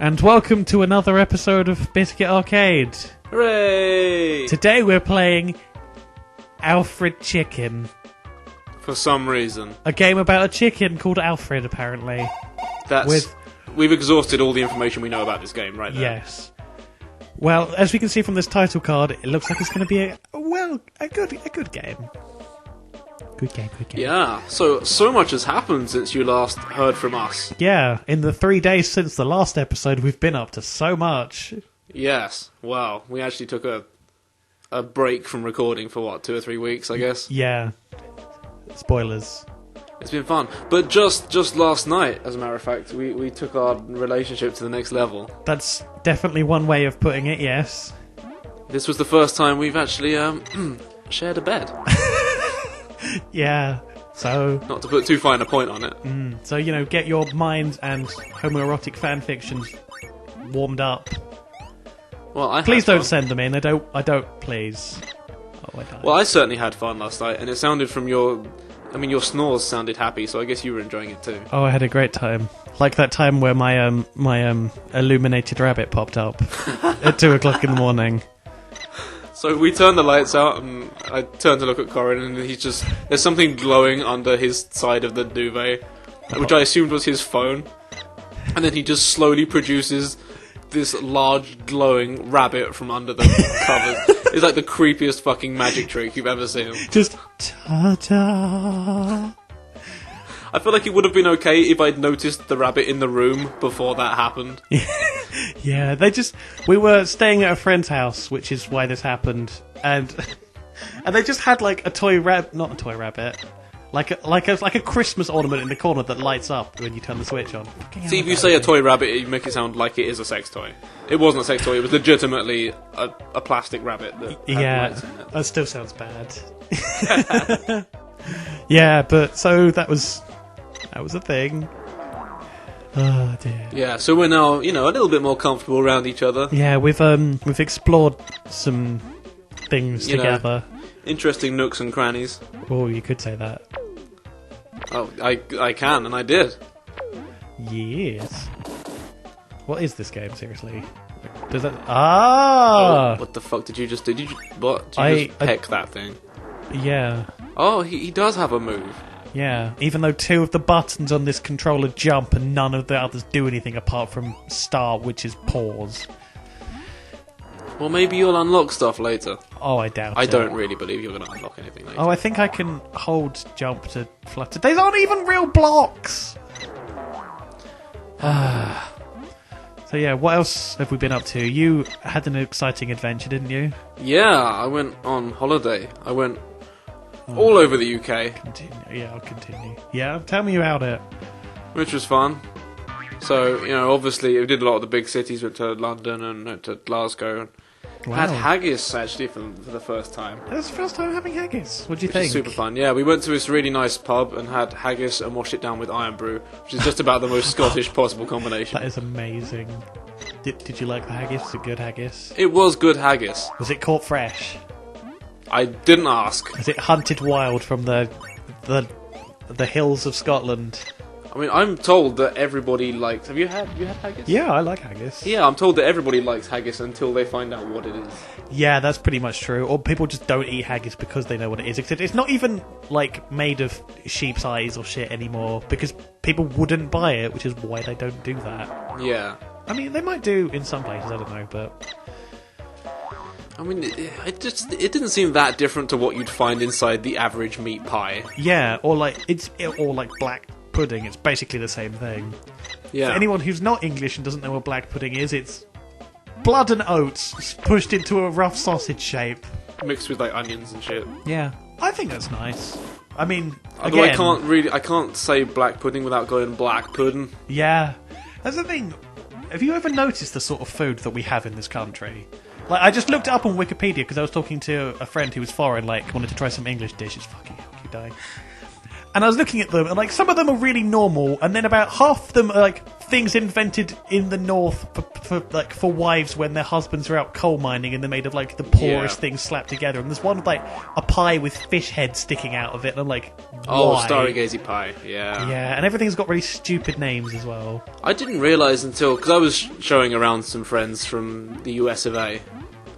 And welcome to another episode of Biscuit Arcade. Hooray! Today we're playing Alfred Chicken. For some reason. A game about a chicken called Alfred, apparently. We've exhausted all the information we know about this game right there. Yes. Well, as we can see from this title card, it looks like it's going to be a good game. Good game. Yeah, so much has happened since you last heard from us. Yeah, in the 3 days since the last episode, we've been up to so much. Yes, well, we actually took a break from recording for 2 or 3 weeks, I guess. Yeah. Spoilers. It's been fun. But just last night, as a matter of fact, we took our relationship to the next level. That's definitely one way of putting it, yes. This was the first time we've actually shared a bed. Yeah, so... Not to put too fine a point on it. So, you know, get your mind and homoerotic fanfictions warmed up. Well, Please don't send them in. I don't, please. Oh, I don't. Well, I certainly had fun last night, and it sounded from your snores sounded happy, so I guess you were enjoying it too. Oh, I had a great time. Like that time where my illuminated rabbit popped up at 2 o'clock in the morning. So we turned the lights out, and I turned to look at Corin, and there's something glowing under his side of the duvet, which I assumed was his phone. And then he just slowly produces this large glowing rabbit from under the covers. It's like the creepiest fucking magic trick you've ever seen. Just ta-da. I feel like it would have been okay if I'd noticed the rabbit in the room before that happened. Yeah, we were staying at a friend's house, which is why this happened, and they just had like a toy rabbit, not a toy rabbit, like a Christmas ornament in the corner that lights up when you turn the switch on. See, if you say a toy rabbit, you make it sound like it is a sex toy. It wasn't a sex toy; it was legitimately a plastic rabbit that had lights in it. That still sounds bad. Yeah, but so that was a thing. Oh dear. Yeah, so we're now, a little bit more comfortable around each other. Yeah, we've explored some things together. Interesting nooks and crannies. Oh, you could say that. Oh, I can, and I did. Yes. What is this game, seriously? Does that... Ah! Oh, what the fuck did you just do? Did you just peck that thing? Yeah. Oh, he does have a move. Yeah, even though 2 of the buttons on this controller jump and none of the others do anything apart from start, which is pause. Well, maybe you'll unlock stuff later. Oh, I doubt it. I don't really believe you're going to unlock anything later. Oh, I think I can hold jump to flutter. These aren't even real blocks! So yeah, what else have we been up to? You had an exciting adventure, didn't you? Yeah, I went on holiday. I went all over the UK. I'll continue. Yeah, tell me about it. Which was fun. So, obviously, we did a lot of the big cities. Went to London and went to Glasgow. Wow. Had haggis, actually, for the first time. That was the first time having haggis. What do you think? think? Super fun. Yeah, we went to this really nice pub and had haggis and washed it down with iron brew, which is just about the most Scottish possible combination. That is amazing. Did you like the haggis? Was it good haggis? It was good haggis. Was it caught fresh? I didn't ask. Was it hunted wild from the hills of Scotland? I mean, I'm told that everybody likes... Have you had haggis? Yeah, I like haggis. Yeah, I'm told that everybody likes haggis until they find out what it is. Yeah, that's pretty much true. Or people just don't eat haggis because they know what it is. Except it's not even, made of sheep's eyes or shit anymore, because people wouldn't buy it, which is why they don't do that. Yeah. I mean, they might do in some places, I don't know, but... I mean, it didn't seem that different to what you'd find inside the average meat pie. Yeah, or black pudding. It's basically the same thing. Yeah. For anyone who's not English and doesn't know what black pudding is, it's blood and oats pushed into a rough sausage shape, mixed with onions and shit. Yeah, I think that's nice. I mean, although again, I can't say black pudding without going black pudding. Yeah, that's the thing. Have you ever noticed the sort of food that we have in this country? I just looked it up on Wikipedia because I was talking to a friend who was foreign, wanted to try some English dishes. Fucking hell, keep dying. And I was looking at them, and like some of them are really normal, and then about half of them are like things invented in the north for wives when their husbands are out coal mining, and they're made of like the poorest things slapped together. And there's one with like a pie with fish heads sticking out of it, and I'm like, why? Oh, Stargazy pie, yeah. Yeah, and everything's got really stupid names as well. I didn't realise until, because I was showing around some friends from the US of A,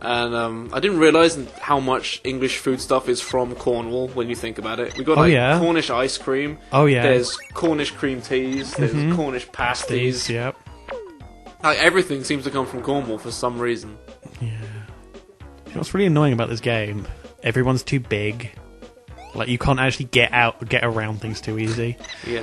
and I didn't realise how much English food stuff is from Cornwall when you think about it. We've got Cornish ice cream. Oh yeah. There's Cornish cream teas. There's Cornish pasties. Yep. Like everything seems to come from Cornwall for some reason. Yeah. You know what's really annoying about this game? Everyone's too big. Like you can't actually get around things too easy. Yeah.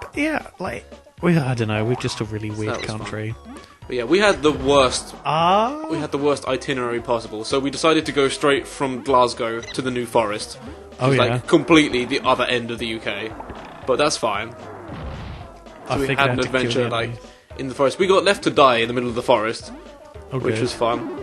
But yeah, like I don't know. We're just a really weird country. Fun. But yeah, we had the worst. Ah. We had the worst itinerary possible. So we decided to go straight from Glasgow to the New Forest. Oh yeah. Like completely the other end of the UK. But that's fine. So we had an adventure like in the forest. We got left to die in the middle of the forest, which was fun.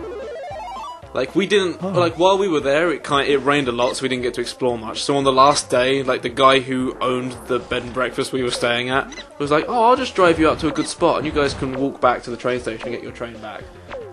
Like we didn't like while we were there. It rained a lot, so we didn't get to explore much. So on the last day, like the guy who owned the bed and breakfast we were staying at was like, "Oh, I'll just drive you out to a good spot, and you guys can walk back to the train station and get your train back."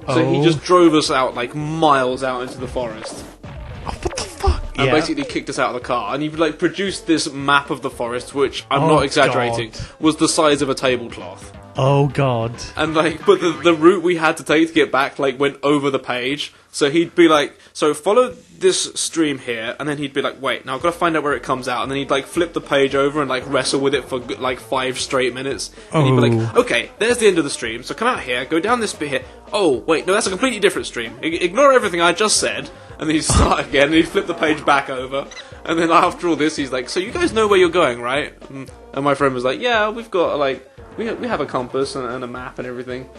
So he just drove us out like miles out into the forest. Oh, what the fuck? And basically kicked us out of the car. And he like produced this map of the forest, which I'm not exaggerating, was the size of a tablecloth. Oh god. And like, but the route we had to take to get back like went over the page. So he'd be like, so follow this stream here, and then he'd be like, wait, now I've got to find out where it comes out, and then he'd like flip the page over and like wrestle with it for like 5 straight minutes. And he'd be like, okay, there's the end of the stream, so come out here, go down this bit here. Oh, wait, no, that's a completely different stream. Ignore everything I just said. And then he'd start again, and he'd flip the page back over. And then after all this, he's like, so you guys know where you're going, right? And my friend was like, yeah, we've got like, we have a compass and a map and everything.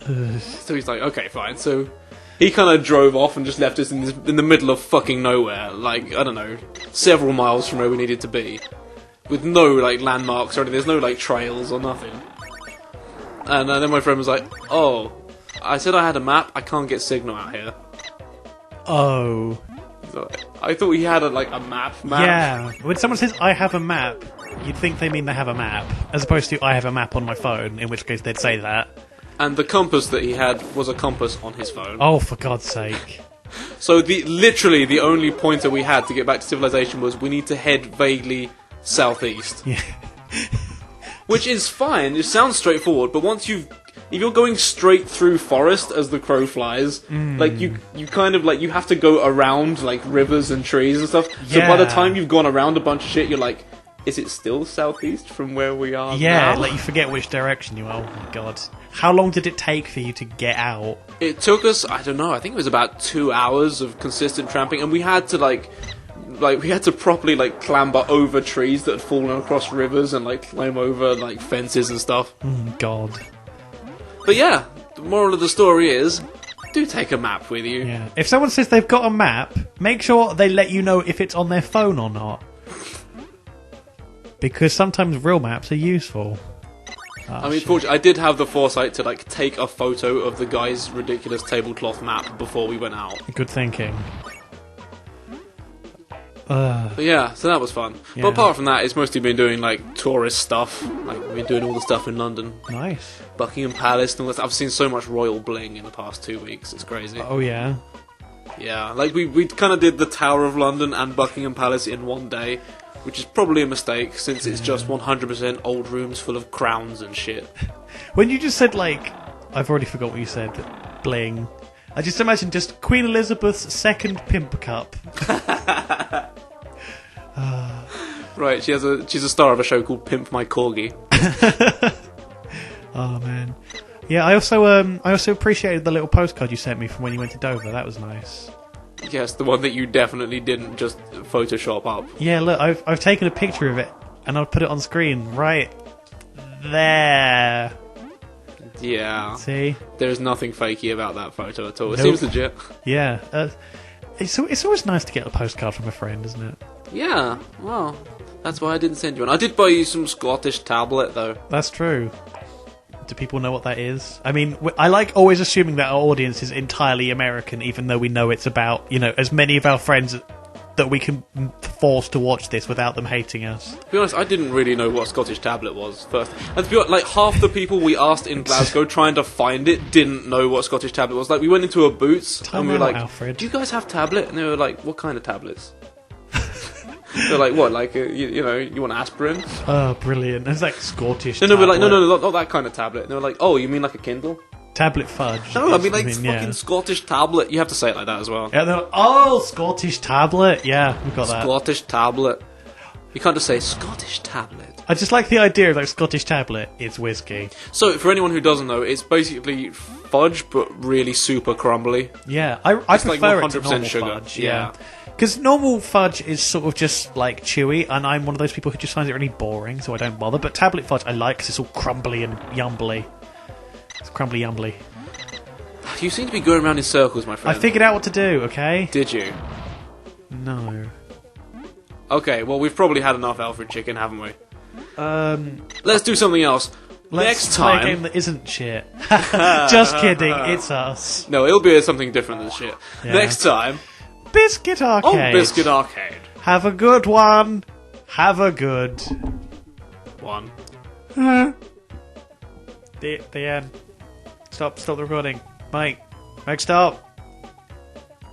So he's like, okay, fine. So he kind of drove off and just left us in the middle of fucking nowhere, like, I don't know, several miles from where we needed to be, with no like landmarks or anything. There's no like trails or nothing. And then my friend was like, oh, I said I had a map, I can't get signal out here. Oh. So I thought he had a map. Yeah, when someone says I have a map, you'd think they mean they have a map, as opposed to I have a map on my phone, in which case they'd say that. And the compass that he had was a compass on his phone. Oh, for God's sake. So literally the only pointer we had to get back to civilization was we need to head vaguely southeast. Yeah. Which is fine, it sounds straightforward, but if you're going straight through forest as the crow flies, like you kind of like you have to go around like rivers and trees and stuff. So by the time you've gone around a bunch of shit, you're like, is it still southeast from where we are now? Like you forget which direction you are. Oh my god. How long did it take for you to get out? It took us, I don't know, I think it was about 2 hours of consistent tramping, and we had to we had to properly like clamber over trees that had fallen across rivers and like climb over like fences and stuff. God. But yeah, the moral of the story is, do take a map with you. Yeah. If someone says they've got a map, make sure they let you know if it's on their phone or not. Because sometimes real maps are useful. I mean, fortunately, I did have the foresight to like take a photo of the guy's ridiculous tablecloth map before we went out. Good thinking. But yeah, so that was fun. Yeah. But apart from that, it's mostly been doing like tourist stuff. Like we've been doing all the stuff in London. Nice. Buckingham Palace and all that stuff. I've seen so much royal bling in the past 2 weeks. It's crazy. Oh yeah. Yeah, like we kind of did the Tower of London and Buckingham Palace in one day, which is probably a mistake since it's just 100% old rooms full of crowns and shit. When you just said like, I've already forgot what you said. Bling. I just imagine just Queen Elizabeth's second Pimp cup. Right, she's a star of a show called Pimp My Corgi. Oh man, yeah. I also appreciated the little postcard you sent me from when you went to Dover. That was nice. Yes, the one that you definitely didn't just Photoshop up. Yeah, look, I've taken a picture of it and I'll put it on screen right there. Yeah. See, there's nothing fakey about that photo at all. It seems legit. Yeah, it's always nice to get a postcard from a friend, isn't it? Yeah. Well, that's why I didn't send you one. I did buy you some Scottish tablet though. That's true. Do people know what that is? I mean, I like always assuming that our audience is entirely American, even though we know it's about, as many of our friends that we can force to watch this without them hating us. To be honest, I didn't really know what Scottish Tablet was first. And to be honest, like, half the people we asked in Glasgow trying to find it didn't know what Scottish Tablet was. Like, we went into a Boots and we were like, Alfred. "Do you guys have tablet?" And they were like, "What kind of tablets?" They're like, "What? Like, you want aspirin?" Oh, brilliant! It's like Scottish. No, we're like, no, not that kind of tablet. And they were like, "Oh, you mean like a Kindle?" Tablet fudge. No, I mean like fucking Scottish Tablet. You have to say it like that as well. Yeah, they're like, oh, Scottish tablet. Yeah, we've got that. Scottish Tablet. You can't just say Scottish Tablet. I just like the idea of like Scottish tablet is whiskey. So, for anyone who doesn't know, it's basically fudge, but really super crumbly. Yeah, I It's like prefer it to 100% normal sugar. fudge. Yeah. Because normal fudge is sort of just like chewy, and I'm one of those people who just finds it really boring, so I don't bother. But tablet fudge I like because it's all crumbly and yumbly. It's crumbly yumbly. You seem to be going around in circles, my friend. I figured out what to do. Okay. Did you? No. Okay, well, we've probably had enough Alfred chicken, haven't we? Let's do something else. Next play time. a game that isn't shit. Just kidding. It's us. No, it'll be something different than shit. Yeah. Next time Biscuit Arcade. on Biscuit Arcade. Have a good one. Have a good one. The end. Stop the recording. Mike, stop.